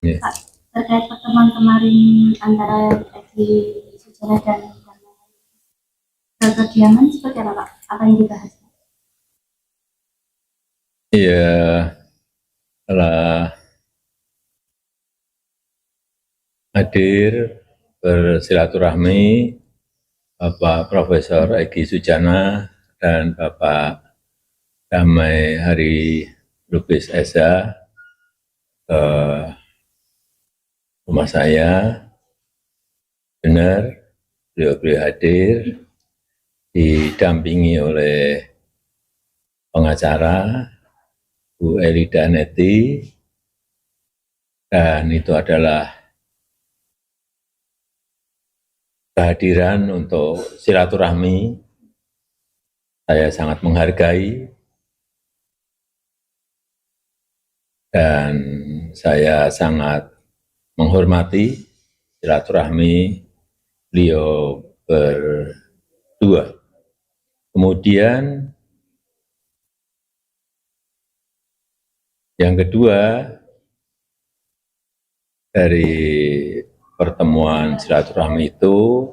Yeah. Pak, terkait pertemuan kemarin antara Edi Sujana dan kediaman seperti apa Pak? Apa yang dibahas? Iya, telah hadir bersilaturahmi Bapak Profesor Egy Sujana dan Bapak Damai Hari Lubis Eza ke rumah saya. Benar, beliau hadir didampingi oleh pengacara Bu Elida Neti, dan itu adalah kehadiran untuk silaturahmi. Saya sangat menghargai dan saya sangat menghormati silaturahmi beliau berdua. Kemudian yang kedua, dari pertemuan silaturahmi itu,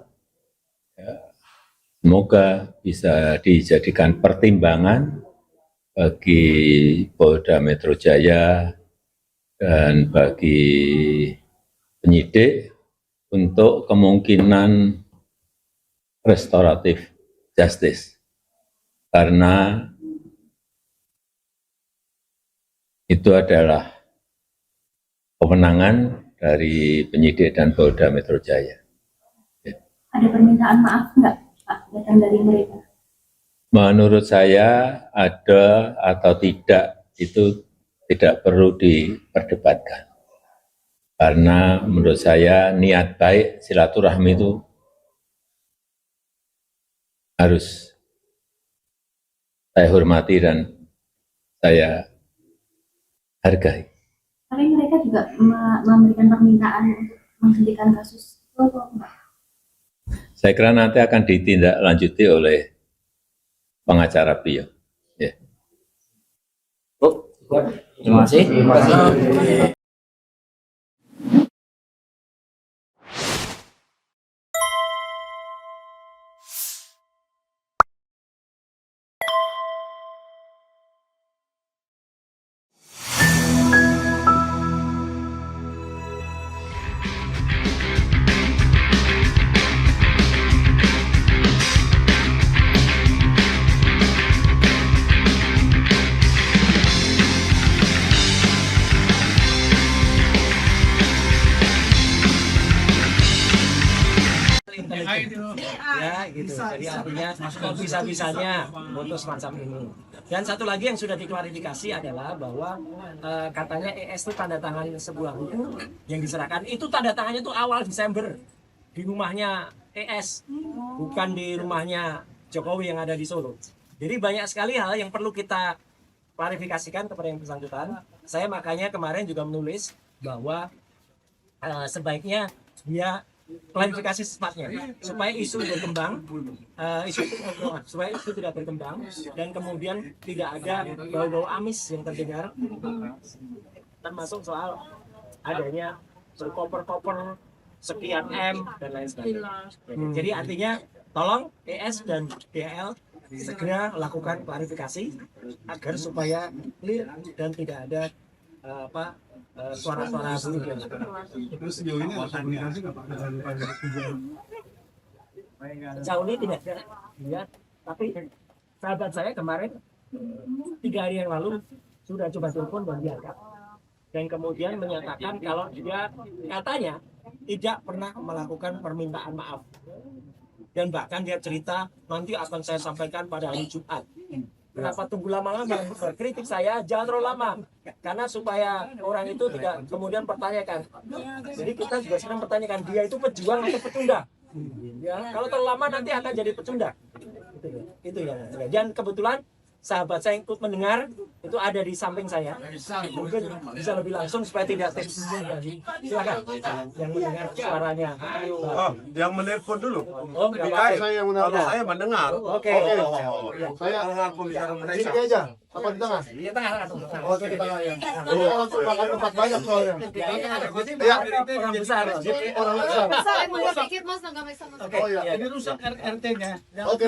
semoga bisa dijadikan pertimbangan bagi Polda Metro Jaya dan bagi penyidik untuk kemungkinan restoratif justice, karena itu adalah kewenangan dari penyidik dan Polda Metro Jaya. Ada permintaan maaf nggak Pak datang dari mereka? Menurut saya ada atau tidak itu tidak perlu diperdebatkan, karena menurut saya niat baik silaturahmi itu harus saya hormati dan saya hargai. Tapi mereka juga memberikan permintaan untuk menghentikan kasus itu atau enggak? Saya kira nanti akan ditindaklanjuti oleh pengacara beliau. Ya. Terima kasih. Ya gitu, jadi artinya kok bisa-bisanya foto semacam ini. Dan satu lagi yang sudah diklarifikasi adalah bahwa katanya ES itu tanda tangan sebuah buku yang diserahkan, itu tanda tangannya itu awal Desember di rumahnya ES, bukan di rumahnya Jokowi yang ada di Solo. Jadi banyak sekali hal yang perlu kita klarifikasikan kepada yang bersangkutan. Saya makanya kemarin juga menulis bahwa sebaiknya dia klarifikasi sifatnya supaya isu berkembang, supaya isu tidak berkembang dan kemudian tidak ada bau-bau amis yang terdengar, termasuk soal adanya koper-koper sekian M dan lain sebagainya. Jadi artinya tolong ES dan DL segera lakukan klarifikasi agar supaya clear dan tidak ada suara-suara buruk yang Terus sejauh ini ada komunikasi nggak Pak dengan sejauh ini tidak ada ya, tapi sahabat saya kemarin 3 hari yang lalu sudah coba telepon dan diangkat dan kemudian menyatakan kalau dia katanya tidak pernah melakukan permintaan maaf dan bahkan dia cerita nanti akan saya sampaikan pada hari Jumat. Kenapa tunggu lama-lama? Kritik saya jangan terlalu lama, karena supaya orang itu tidak kemudian pertanyakan. Jadi kita juga sedang pertanyakan dia itu pejuang atau pecundang. Ya, kalau terlalu lama nanti akan jadi pecundang. Itu ya. Dan kebetulan sahabat saya yang ikut mendengar itu ada di samping saya. Mungkin bisa lebih langsung supaya tidak tips. Silakan yang mendengar suaranya. Oh, yang menelpon dulu. Oh, enggak apa-apa. Saya yang menelpon. Kalau saya mendengar. Oke. Saya dengar pembicaraan mereka. Apa di tengah? Di tengah tuh. Oke, di tengah ya. Oh, langsung makan tempat banyak soalnya. Ya, orang besar. Orang besar. Saya mau sedikit mas, nggak bisa mas. Oh iya. Ini rusak RT-nya. Oke.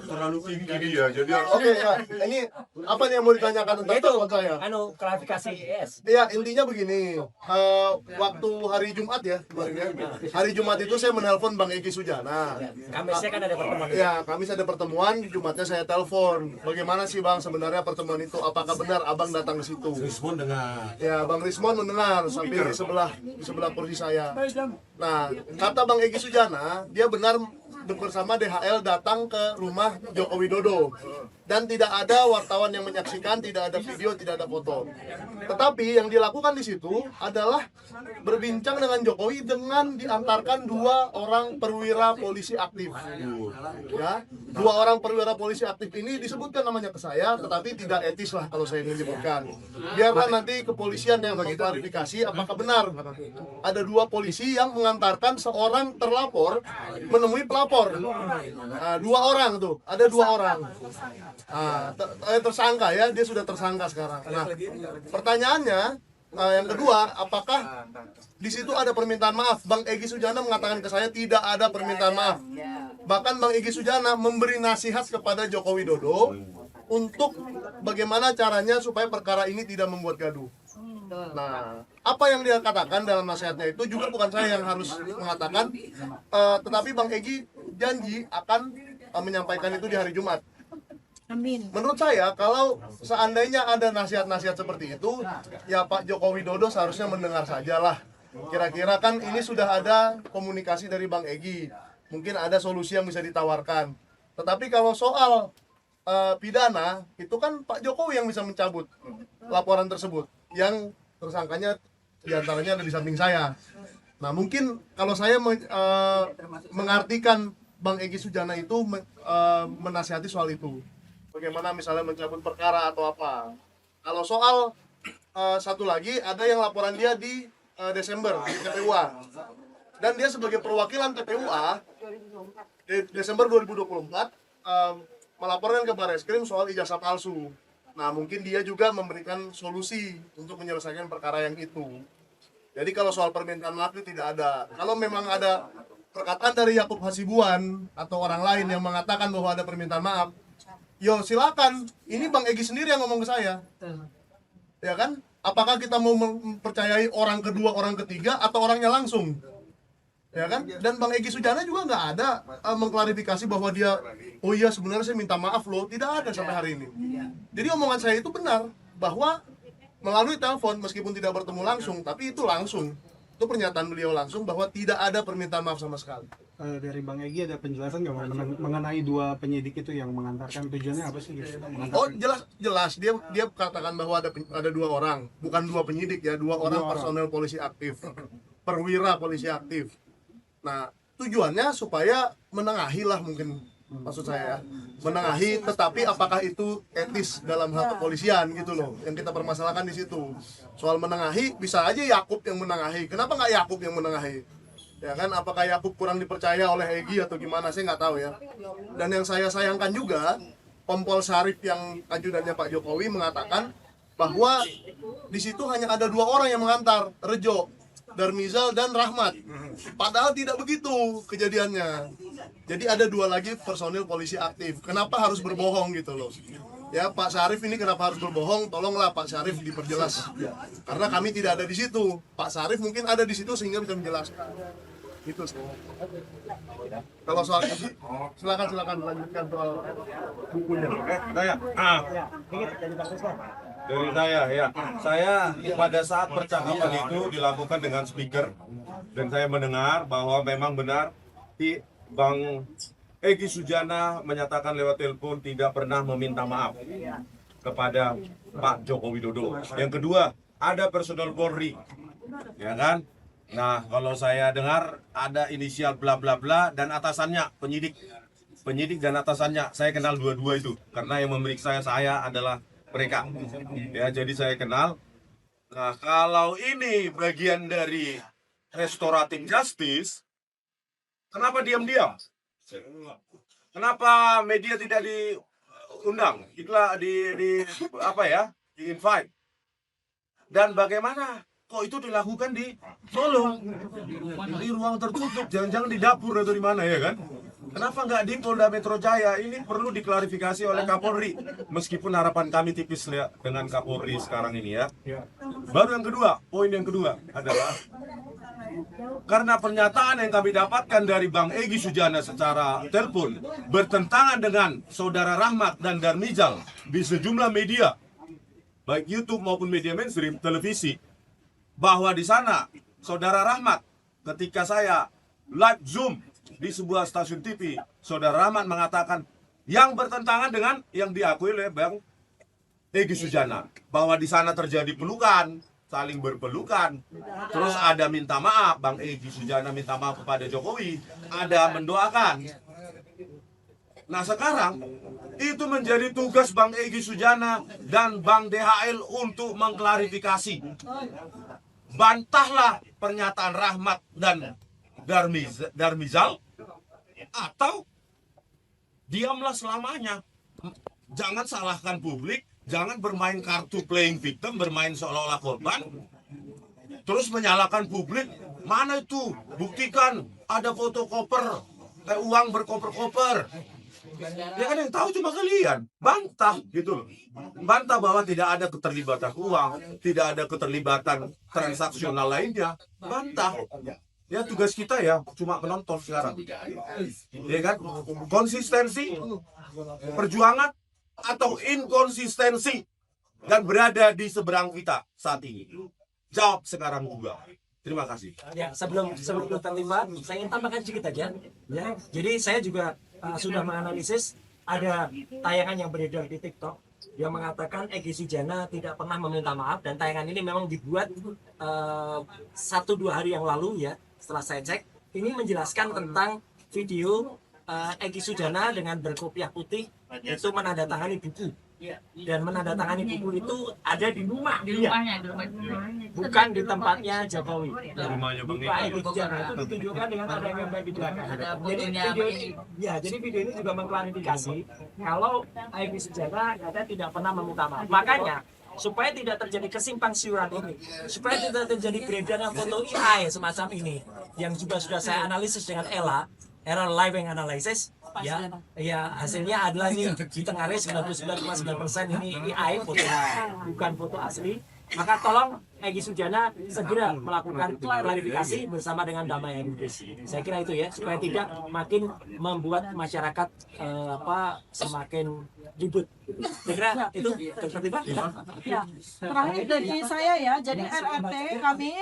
Terlalu tinggi ya, jadi Oke, ya. Ini apa nih yang mau ditanyakan tentang Itu telepon saya? klarifikasi IS. Ya, intinya begini. Waktu hari Jumat ya, kemarin ya. Hari Jumat itu saya menelpon Bang Egy Sujana. Kamisnya kan ada pertemuan. Ya, Kamis ada pertemuan, Jumatnya saya telepon. Bagaimana sih Bang sebenarnya pertemuan itu? Apakah benar Abang datang ke situ? respon dengan Ya, Bang Rismon mendengar sambil di sebelah kursi saya. Nah, kata Bang Egy Sujana, dia benar bersama DHL datang ke rumah Joko Widodo dan tidak ada wartawan yang menyaksikan, tidak ada video, tidak ada foto. Tetapi yang dilakukan di situ adalah berbincang dengan Jokowi dengan diantarkan 2 orang perwira polisi aktif. Ya, 2 orang perwira polisi aktif ini disebutkan namanya ke saya, tetapi tidak etis lah kalau saya menyebutkan. Biarlah nanti kepolisian yang mengklarifikasi apakah benar ada 2 polisi yang mengantarkan seorang terlapor menemui pelapor. Nah, 2 orang tuh, ada 2 orang. Tersangka ya, dia sudah tersangka sekarang. Nah, pertanyaannya yang kedua, apakah di situ ada permintaan maaf? Bang Egy Sujana mengatakan ke saya tidak ada permintaan maaf. Bahkan Bang Egy Sujana memberi nasihat kepada Joko Widodo untuk bagaimana caranya supaya perkara ini tidak membuat gaduh. Nah, apa yang dia katakan dalam nasihatnya itu juga bukan saya yang harus mengatakan, tetapi Bang Egy janji akan menyampaikan itu di hari Jumat. Amin. Menurut saya, kalau seandainya ada nasihat-nasihat seperti itu, ya Pak Joko Widodo seharusnya mendengar sajalah. Kira-kira kan ini sudah ada komunikasi dari Bang Egy, mungkin ada solusi yang bisa ditawarkan. Tetapi kalau soal pidana, itu kan Pak Jokowi yang bisa mencabut laporan tersebut, yang tersangkanya diantaranya ada di samping saya. Nah, mungkin kalau saya mengartikan Bang Egy Sujana itu menasihati soal itu, bagaimana misalnya mencabut perkara atau apa. Kalau soal satu lagi, ada yang laporan dia di Desember di TPUA, dan dia sebagai perwakilan TPUA di Desember 2024 melaporkan ke Barreskrim soal ijazah palsu. Nah, mungkin dia juga memberikan solusi untuk menyelesaikan perkara yang itu. Jadi kalau soal permintaan maaf itu tidak ada. Kalau memang ada perkataan dari Yakub Hasibuan atau orang lain yang mengatakan bahwa ada permintaan maaf, yo silakan. Ini Bang Egy sendiri yang ngomong ke saya. Ya kan? Apakah kita mau mempercayai orang kedua, orang ketiga, atau orangnya langsung? Ya kan? Dan Bang Egy Sujana juga nggak ada mengklarifikasi bahwa dia, oh iya sebenarnya saya minta maaf loh. Tidak ada sampai hari ini. Jadi omongan saya itu benar, bahwa melalui telepon meskipun tidak bertemu langsung, tapi itu langsung. Itu pernyataan beliau langsung bahwa tidak ada permintaan maaf sama sekali. dari Bang Egy ada penjelasan nggak mengenai 2 penyidik itu yang mengantarkan, tujuannya apa sih gitu? Oh, jelas dia katakan bahwa ada 2 orang, bukan 2 penyidik ya, 2 orang personel polisi aktif, perwira polisi aktif. Nah, tujuannya supaya menengahi lah mungkin, maksud saya menengahi, tetapi apakah itu etis dalam hal kepolisian gitu loh, yang kita permasalahkan di situ. Soal menengahi, bisa aja Yakub yang menengahi. Kenapa nggak Yakub yang menengahi? Ya kan, apakah Yakub kurang dipercaya oleh Egy atau gimana, saya nggak tahu ya. Dan yang saya sayangkan juga, Kompol Syarif yang ajudannya Pak Jokowi mengatakan bahwa di situ hanya ada 2 orang yang mengantar, Rejo, Darmizal, dan Rahmat. Padahal tidak begitu kejadiannya. Jadi ada 2 lagi personil polisi aktif. Kenapa harus berbohong gitu loh? Ya, Pak Syarif ini kenapa harus berbohong? Tolonglah Pak Syarif diperjelas. Karena kami tidak ada di situ. Pak Syarif mungkin ada di situ sehingga bisa menjelaskan. Itu sih. Kalau soal itu, silakan lanjutkan soal bukunya. Dari saya ya, pada saat percakapan itu dilakukan dengan speaker dan saya mendengar bahwa memang benar Bang Egy Sujana menyatakan lewat telepon tidak pernah meminta maaf kepada Pak Joko Widodo. Yang kedua, ada personel Polri, ya kan? Nah, kalau saya dengar ada inisial bla bla bla dan atasannya penyidik dan atasannya, saya kenal dua-dua itu karena yang memeriksa saya adalah mereka. Ya, jadi saya kenal. Nah, kalau ini bagian dari restoratif justice, kenapa diam-diam? Kenapa media tidak diundang, di apa ya, di invite. Dan bagaimana kok itu dilakukan di Solo, di ruang tertutup, jangan-jangan di dapur atau di mana ya kan? Kenapa nggak di Polda Metro Jaya? Ini perlu diklarifikasi oleh Kapolri. Meskipun harapan kami tipis ya dengan Kapolri sekarang ini ya. Baru yang kedua, poin yang kedua adalah karena pernyataan yang kami dapatkan dari Bang Egy Sujana secara telepon bertentangan dengan Saudara Rahmat dan Darmizal di sejumlah media, baik YouTube maupun media mainstream, televisi, bahwa di sana Saudara Rahmat ketika saya live Zoom di sebuah stasiun TV, Saudara Rahmat mengatakan yang bertentangan dengan yang diakui oleh Bang Egy Sujana, bahwa di sana terjadi pelukan, saling berpelukan, terus ada minta maaf, Bang Egy Sujana minta maaf kepada Jokowi, ada mendoakan. Nah sekarang itu menjadi tugas Bang Egy Sujana dan Bang DHL untuk mengklarifikasi. Bantahlah pernyataan Rahmat dan Darmizal, atau diamlah selamanya. Jangan salahkan publik, jangan bermain kartu playing victim, bermain seolah-olah korban, terus menyalahkan publik. Mana itu? Buktikan ada foto koper, uang berkoper-koper. Ya kan yang tahu cuma kalian. Bantah gitu loh. Bantah bahwa tidak ada keterlibatan uang, tidak ada keterlibatan transaksional lainnya. Bantah. Ya tugas kita ya cuma penonton sekarang. Ya kan? Konsistensi, perjuangan atau inkonsistensi, dan berada di seberang kita saat ini. Jawab sekarang juga. Terima kasih. Ya, sebelum terlibat, saya ingin tambahkan sedikit aja. Ya, jadi saya juga sudah menganalisis ada tayangan yang beredar di TikTok yang mengatakan Egy Sujana tidak pernah meminta maaf, dan tayangan ini memang dibuat 1-2 hari yang lalu ya. Setelah saya cek, ini menjelaskan tentang video Egy Sujana dengan berkopiah putih itu menandatangani buku. Dan menandatangani buku itu ada di rumah dia, bukan di tempatnya Jokowi. Rumahnya Bang Pak Egy Sujana itu ditunjukkan dengan ada yang gambar di belakang. Jadi video ini juga mengklarifikasi kalau Egy Sujana katanya tidak pernah meminta maaf. Makanya supaya tidak terjadi kesimpang siuran ini, supaya tidak terjadi peredaran foto AI semacam ini, yang juga sudah saya analisis dengan Error Living Analysis, ya hasilnya adalah ini ditengarai 99,9% ini AI foto, bukan foto asli. Maka tolong Egy Sujana segera melakukan klarifikasi bersama dengan Damai Lubis. Saya kira itu ya, supaya tidak makin membuat masyarakat semakin ribut. Saya kira itu tertiba. Ya, terakhir dari saya ya, jadi RRT kami,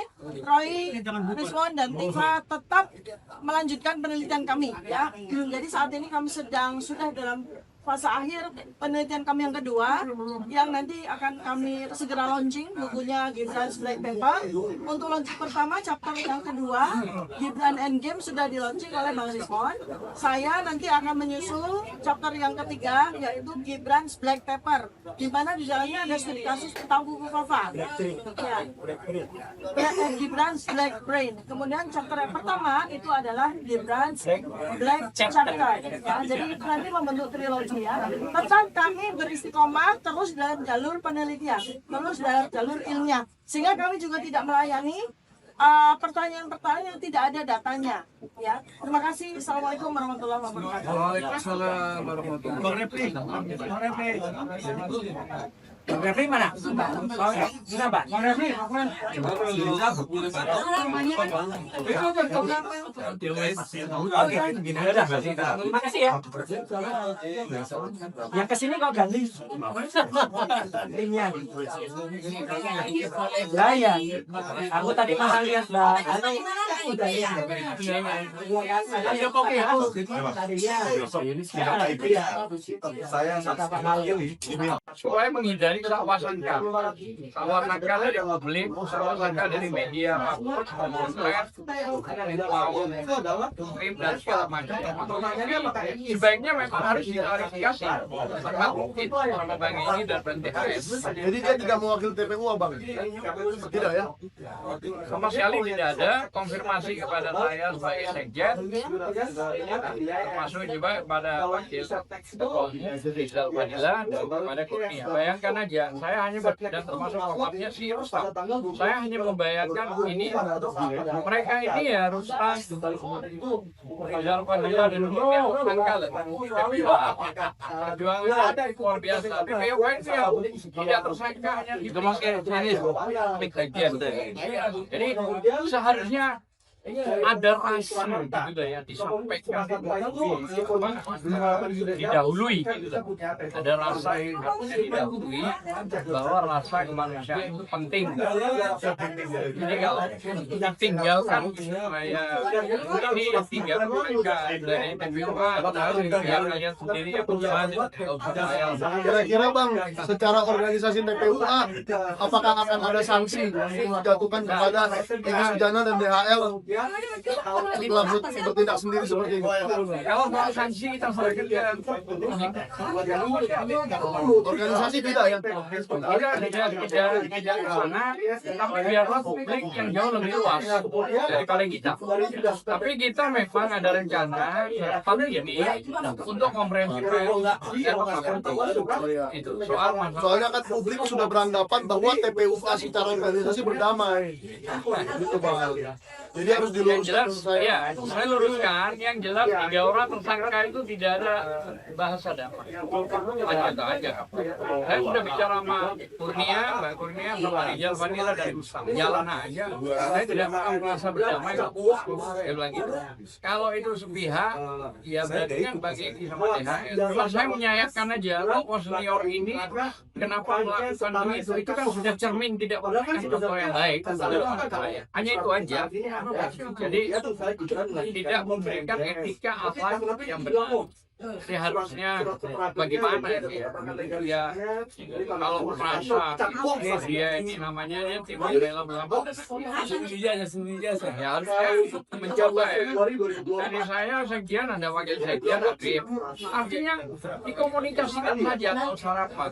Roy, Rizwan dan Tifa tetap melanjutkan penelitian kami ya. Jadi saat ini kami sudah dalam fase akhir penelitian kami yang kedua, yang nanti akan kami segera launching bukunya Gibran's Black Paper. Untuk launching pertama, chapter yang kedua, Gibran Endgame sudah di launching oleh Bang Rizwan. Saya nanti akan menyusul chapter yang ketiga, yaitu Gibran's Black Paper, di mana di dalamnya ada studi kasus tentang buku Fafa. Gibran's Black Brain. Kemudian chapter yang pertama itu adalah Gibran's Black Chapter. Ya, jadi nanti membentuk trilogi. Ya, tetap kami beristiqomah terus dalam jalur penelitian, terus dalam jalur ilmiah, sehingga kami juga tidak melayani pertanyaan-pertanyaan yang tidak ada datanya. Ya, terima kasih. Assalamualaikum warahmatullahi wabarakatuh. Waalaikumsalam warahmatullahi wabarakatuh. Bang Refli mana? Kenapa? Bang Refli, oke, udah. Terima kasih ya. Yang kesini kok ganti linknya. Ya, aku tadi malah lihat Mbak Ana udah ya. Tadinya saya supaya menghindari sawah sangka. Sawah sangka dari publik, sawah sangka dari media, tim dan segala macam. Sebaiknya memang harus diklarifikasi karena mungkin sama Bang ini dan BTHS. Jadi dia tidak mewakili TPU, Bang? Tidak ya? Sama sekali tidak ada konfirmasi kepada saya sebagai sekjen, termasuk juga kepada wakil ketua Rizal Fadila dan kepada Kurnia. Bayangkan aja, saya hanya dan termasuk wakilnya si Rustam. Saya hanya membayangkan ini mereka ini ya Rustam, Rizal Fadila dan Kurnia angka perjuangan ada luar biasa. PPU itu ya tidak tersangka hanya di jadi seharusnya ada rasa gitu ya disampaikan didahului gitu. Ada rasa yang harusnya didahului bahwa rasa kemanusiaan itu penting. Jadi kalau ditinggalkan supaya ini tinggal mereka dari TPUA ya kalian sendiri yang berjalan. Kira-kira Bang, secara organisasi TPUA, apakah akan ada sanksi dijatuhkan kepada Egy Sujana dan DHL setelah bertindak sendiri seperti ini? Kalau mau sanksi kita serahkan ke Organisasi tidak ya? tidak sana, tapi biarlah publik yang jauh lebih luas daripada kita. Tapi kita memang ada rencana pada ini untuk komprehensif itu soal masalah. Soalnya kan publik sudah beranggapan bahwa TPUA secara organisasi berdamai. Gitu Bang. Jadi harus Yang jelas, diluruskan. ya, saya luruskan. Yang jelas 3 orang tersangka itu tidak ada bahasa damai. Hanya aja. Saya sudah bicara sama Kurnia, Mbak Kurnia, sama Rizal Fadila dari Rustam. Jalan aja. Saya tidak merasa berdamai. Saya bilang gitu. Kalau itu sepihak, ya berarti kan bagi Egy sama DHL. Cuma saya menyayatkan aja, tokoh senior ini kenapa melakukan begitu? Itu kan sudah cermin tidak memberikan contoh yang baik. Hanya itu aja. Jadi tidak memberikan etika akhlak yang benar. Seharusnya bagaimana ya kalau merasa dia ini namanya dia tim bela belakang ya harusnya mencoba ya. Dari saya sekian ada wakil sekian aktif, artinya dikomunikasikan saja kalau sarapan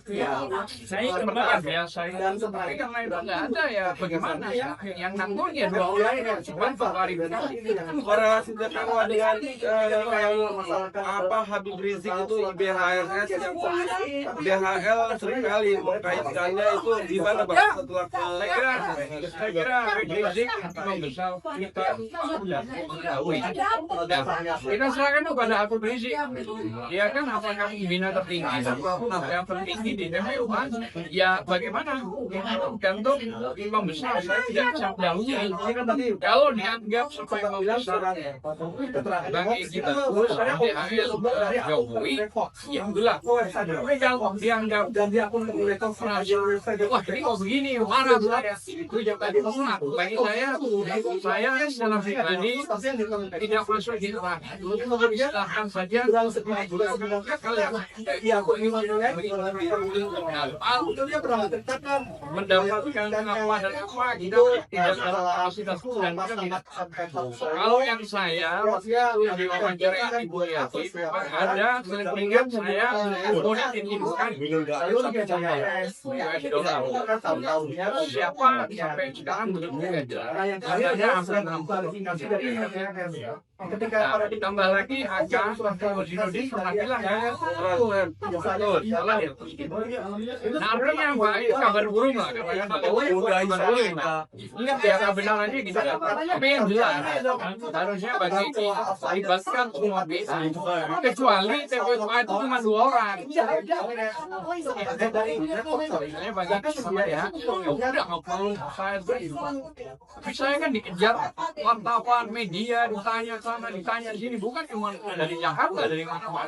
saya kemudian biasa tapi karena itu nggak ada ya bagaimana ya yang nanggung ya 2 orang cuma klarifikasi. Para sederhana dengan apa Habib Rizik itu IBHR-nya DHL seringkali mengkaitkannya itu di mana Bang setelah saya kira Rizik membesar kita mengetahui. Kita serahkan kepada Habib Rizik. Dia kan apakah pembina tertinggi yang tertinggi di TPU ya bagaimana gantung imam besar saya tidak bisa mendahului. Kalau dianggap sebagai imam besar bagi kita saya DHL Jokowi ya enggak. Tapi kalau dianggap wah ini kok begini marah saya itu jangan ditolak. Bagi saya secara pribadi tidak masuk di neraka. Silahkan saja kalian mendapatkan apa dan apa kita tidak dalam kapasitas dan kalau yang saya diwawancara Ibu Yati ada selintingan saya boleh ditimbulkan siapa sampai sekarang belum jelas ketika ditambah lagi Aka Wajinuddin pernah bilang ya salah ya nah artinya Mbak itu kabar burung lah ingat ya kebenarannya gitu tapi yang jelas harusnya bagi melibatkan semua bisa kecuali TPUA itu cuma 2 orang misalnya bagi sama ya udah nggak perlu saya tapi saya kan dikejar wartawan media ditanya sama ditanya di sini, bukan cuma dari Jakarta, dari mana-mana.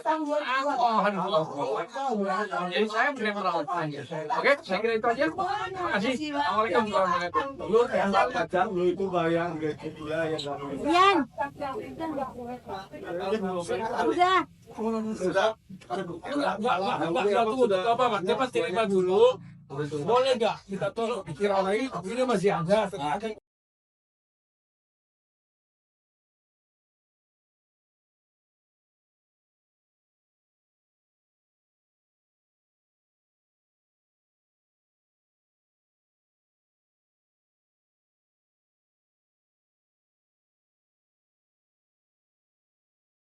Jadi saya benar merawat aja. Oke, saya kira itu aja. Terima kasih. Assalamualaikum warahmatullahi Lu itu bayang gula yang Yan. Udah. Enggak, tunggu, apa Mas? Dia pasti terima dulu. Boleh nggak kita tolong dikira lagi? Ini masih ada.